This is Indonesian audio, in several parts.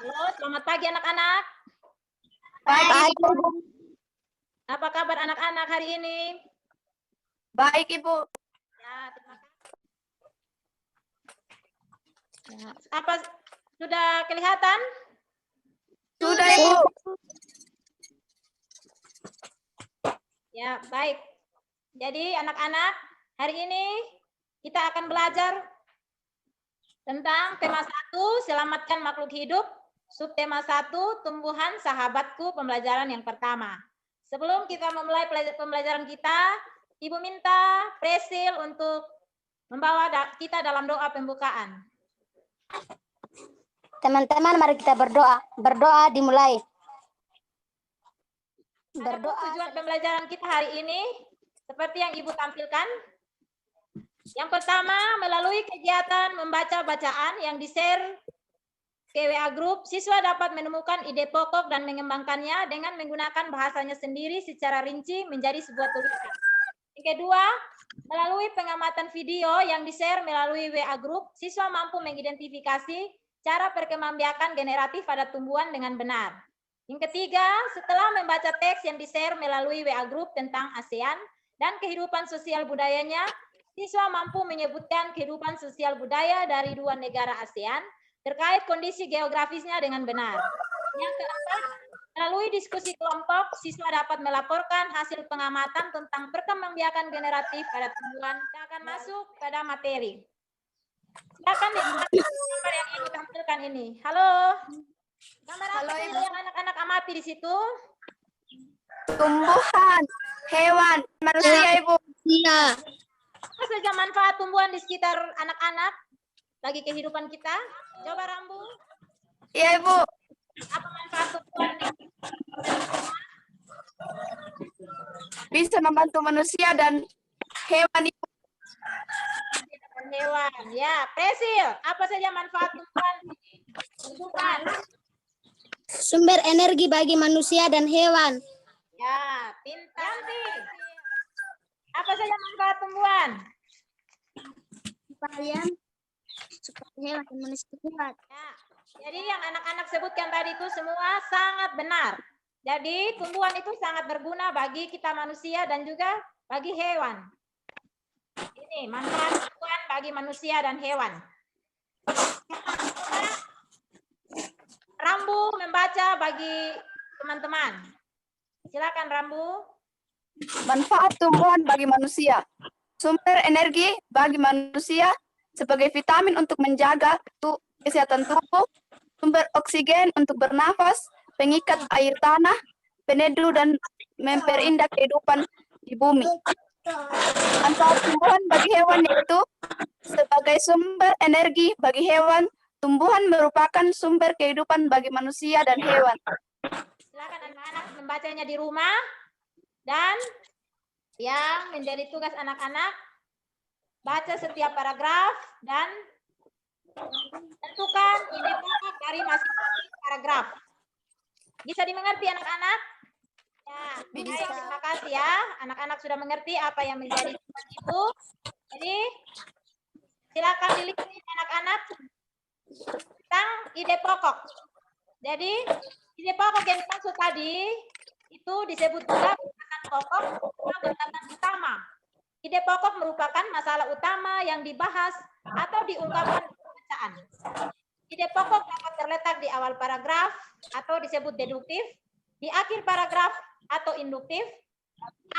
Halo, selamat pagi anak-anak. Baik, Ibu. Apa kabar anak-anak hari ini? Baik, Ibu. Ya, terima kasih. Ya, apa sudah kelihatan? Sudah, Ibu. Ya, baik. Jadi anak-anak, hari ini kita akan belajar tentang tema 1, selamatkan makhluk hidup. Subtema 1, tumbuhan sahabatku, pembelajaran yang pertama. Sebelum kita memulai pembelajaran kita, Ibu minta Presil untuk membawa kita dalam doa pembukaan. Teman-teman, mari kita berdoa. Berdoa dimulai. Berdoa. Tujuan pembelajaran kita hari ini seperti yang Ibu tampilkan. Yang pertama, melalui kegiatan membaca bacaan yang di-share ke WA Group, siswa dapat menemukan ide pokok dan mengembangkannya dengan menggunakan bahasanya sendiri secara rinci menjadi sebuah tulisan. Yang kedua, melalui pengamatan video yang di-share melalui WA Group, siswa mampu mengidentifikasi cara perkembangbiakan generatif pada tumbuhan dengan benar. Yang ketiga, setelah membaca teks yang di-share melalui WA Group tentang ASEAN dan kehidupan sosial budayanya, siswa mampu menyebutkan kehidupan sosial budaya dari 2 negara ASEAN terkait kondisi geografisnya dengan benar. Yang keempat, melalui diskusi kelompok, siswa dapat melaporkan hasil pengamatan tentang perkembangbiakan generatif pada tumbuhan. Kita akan masuk pada materi. Silakan gambar yang Ibu tampilkan ini. Halo. Gambar apa yang anak-anak amati di situ? Tumbuhan, hewan, manusia, Ibu. Iya. Apa saja manfaat tumbuhan di sekitar anak-anak bagi kehidupan kita? Coba Rambu. Iya, Ibu. Apa manfaat tumbuhan di Bisa membantu manusia dan hewan, Ibu. hewan? Ya, Presil. Apa saja manfaat tumbuhan di kehidupan? Sumber energi bagi manusia dan hewan. Ya, pintar. Apa saja manfaat tumbuhan? Supaya hewan dan manusia kuat. Ya, jadi yang anak-anak sebutkan tadi itu semua sangat benar. Jadi tumbuhan itu sangat berguna bagi kita manusia dan juga bagi hewan. Ini manfaat tumbuhan bagi manusia dan hewan. Rambu membaca bagi teman-teman. Silakan Rambu. Manfaat tumbuhan bagi manusia. Sumber energi bagi manusia sebagai vitamin untuk menjaga kesehatan tubuh, sumber oksigen untuk bernafas, pengikat air tanah, peneduh dan memperindah kehidupan di bumi. Manfaat tumbuhan bagi hewan yaitu sebagai sumber energi bagi hewan, tumbuhan merupakan sumber kehidupan bagi manusia dan hewan. Silakan anak-anak membacanya di rumah dan yang menjadi tugas anak-anak baca setiap paragraf dan tentukan ide pokok dari masing-masing paragraf. Bisa dimengerti anak-anak? Ya, bisa. Terima kasih ya. Anak-anak sudah mengerti apa yang menjadi tugas Ibu. Jadi silakan dilihat anak-anak tentang ide pokok. Jadi ide pokok yang dimaksud tadi itu disebut juga batasan pokok atau batasan utama. Ide pokok merupakan masalah utama yang dibahas atau diungkapkan dalam bacaan. Ide pokok dapat terletak di awal paragraf atau disebut deduktif, di akhir paragraf atau induktif,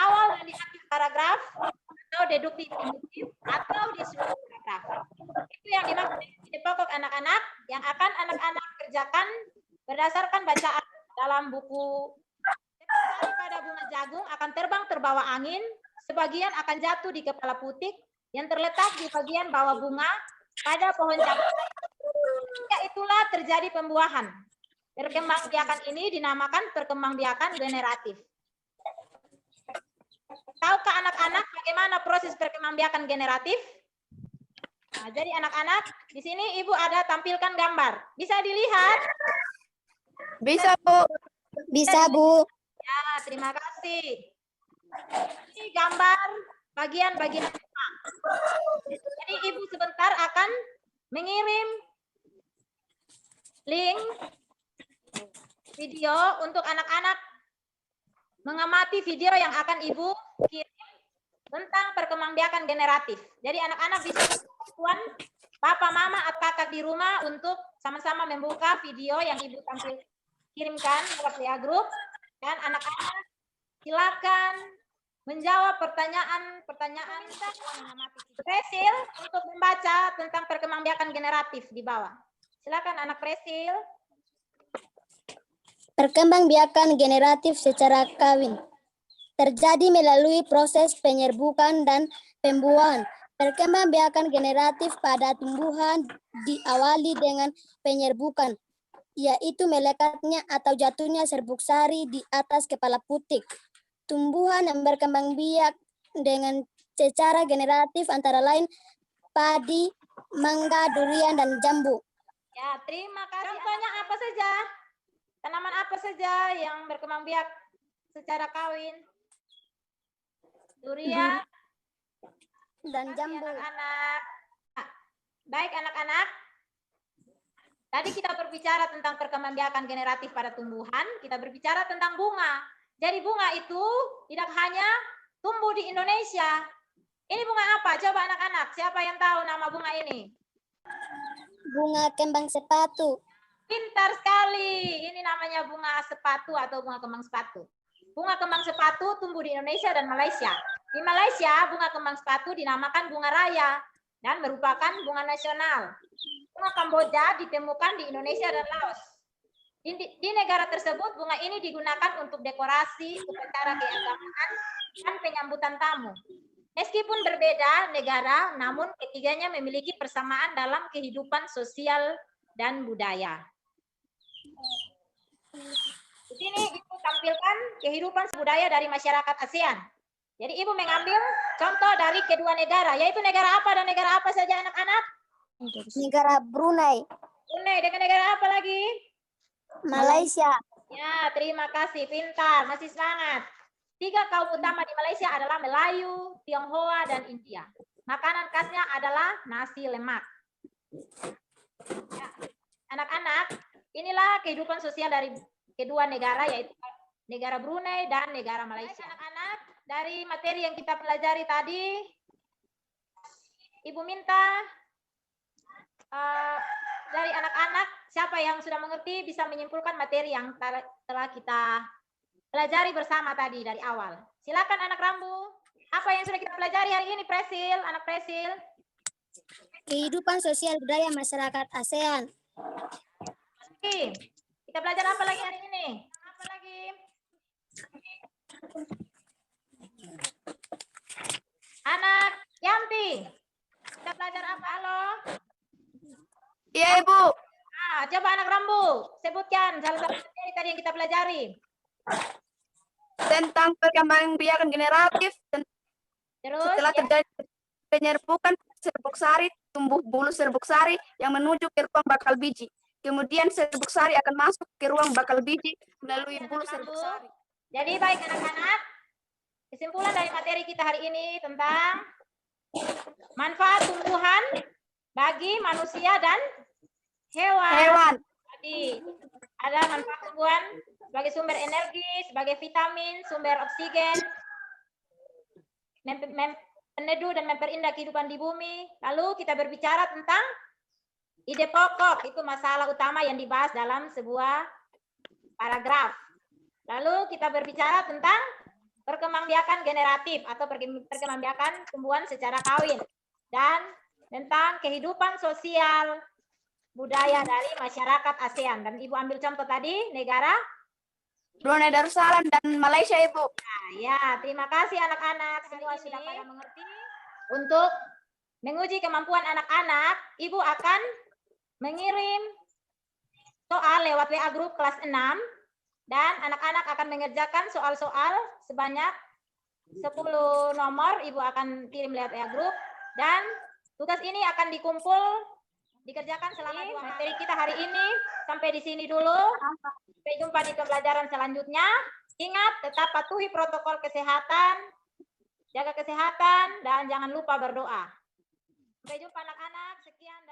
awal dan di akhir paragraf atau deduktif induktif, atau di seluruh paragraf. Itu yang dimaksud ide pokok anak-anak yang akan anak-anak kerjakan berdasarkan bacaan dalam buku. Seperti pada bunga jagung akan terbang terbawa angin, sebagian akan jatuh di kepala putik yang terletak di bagian bawah bunga pada pohon jagung. Ya, itulah terjadi pembuahan. Perkembangbiakan ini dinamakan perkembangbiakan generatif. Tahukah anak-anak bagaimana proses perkembangbiakan generatif? Nah, jadi anak-anak, di sini Ibu ada tampilkan gambar. Bisa dilihat? Bisa, Bu. Bisa, Bu. Ya, terima kasih. Ini gambar bagian-bagian. Jadi Ibu sebentar akan mengirim link video untuk anak-anak mengamati video yang akan Ibu kirim tentang perkembangbiakan generatif. Jadi anak-anak bisa bantuan Papa, Mama, atau kakak di rumah untuk sama-sama membuka video yang Ibu kirimkan lewat WA Group, dan anak-anak silakan menjawab pertanyaan Presil untuk membaca tentang perkembangbiakan generatif di bawah. Silakan anak Presil. Perkembangbiakan generatif secara kawin terjadi melalui proses penyerbukan dan pembuahan. Perkembangbiakan generatif pada tumbuhan diawali dengan penyerbukan, yaitu melekatnya atau jatuhnya serbuk sari di atas kepala putik. Tumbuhan yang berkembang biak dengan secara generatif antara lain padi, mangga, durian, dan jambu. Ya, terima kasih. Contohnya apa saja? Tanaman apa saja yang berkembang biak secara kawin? Durian Dan jambu. Anak-anak. Baik anak-anak. Tadi kita berbicara tentang perkembangbiakan generatif pada tumbuhan, kita berbicara tentang bunga. Jadi bunga itu tidak hanya tumbuh di Indonesia. Ini bunga apa? Coba anak-anak, siapa yang tahu nama bunga ini? Bunga kembang sepatu. Pintar sekali. Ini namanya bunga sepatu atau bunga kembang sepatu. Bunga kembang sepatu tumbuh di Indonesia dan Malaysia. Di Malaysia, bunga kembang sepatu dinamakan bunga raya dan merupakan bunga nasional. Bunga Kamboja ditemukan di Indonesia dan Laos. Di negara tersebut, bunga ini digunakan untuk dekorasi, upacara keagamaan, dan penyambutan tamu. Meskipun berbeda negara, namun ketiganya memiliki persamaan dalam kehidupan sosial dan budaya. Di sini Ibu tampilkan kehidupan budaya dari masyarakat ASEAN. Jadi Ibu mengambil contoh dari kedua negara, yaitu negara apa dan negara apa saja anak-anak? Negara Brunei. Brunei, dengan negara apa lagi? Malaysia. Ya, terima kasih, pintar, masih semangat. 3 kaum utama di Malaysia adalah Melayu, Tionghoa, dan India. Makanan khasnya adalah nasi lemak. Ya. Anak-anak, inilah kehidupan sosial dari kedua negara, yaitu negara Brunei dan negara Malaysia. Anak-anak, dari materi yang kita pelajari tadi, Ibu minta dari anak-anak, siapa yang sudah mengerti bisa menyimpulkan materi yang telah kita pelajari bersama tadi dari awal. Silakan anak Rambu. Apa yang sudah kita pelajari hari ini, Presil? Anak Presil. Kehidupan sosial budaya masyarakat ASEAN. Kita belajar apa lagi hari ini? Apa lagi? Anak Yanti. Kita belajar apa? Halo? Iya, Ibu. Coba anak Rambu, sebutkan salah satu materi tadi yang kita pelajari. Tentang perkembangbiakan generatif. Terus, Setelah terjadi penyerbukan serbuk sari, tumbuh bulu serbuk sari yang menuju ke ruang bakal biji. Kemudian serbuk sari akan masuk ke ruang bakal biji melalui bulu serbuk sari. Jadi baik anak-anak, kesimpulan dari materi kita hari ini tentang manfaat tumbuhan bagi manusia dan hewan. Tadi ada manfaat tumbuhan sebagai sumber energi, sebagai vitamin, sumber oksigen, peneduh dan memperindah kehidupan di bumi. Lalu kita berbicara tentang ide pokok, itu masalah utama yang dibahas dalam sebuah paragraf. Lalu kita berbicara tentang perkembangbiakan generatif atau perkembangbiakan tumbuhan secara kawin. Dan tentang kehidupan sosial budaya dari masyarakat ASEAN. Dan Ibu ambil contoh tadi negara Brunei Darussalam dan Malaysia, Ibu. Nah, ya, terima kasih anak-anak. Semua sudah pada mengerti. Untuk menguji kemampuan anak-anak, Ibu akan mengirim soal lewat WA Group kelas 6 dan anak-anak akan mengerjakan soal-soal sebanyak 10 nomor. Ibu akan kirim lewat WA Group dan tugas ini akan dikerjakan selama 2 hari. Materi kita hari ini sampai di sini dulu. Sampai jumpa di pembelajaran selanjutnya. Ingat, tetap patuhi protokol kesehatan, jaga kesehatan, dan jangan lupa berdoa. Sampai jumpa anak-anak. Sekian.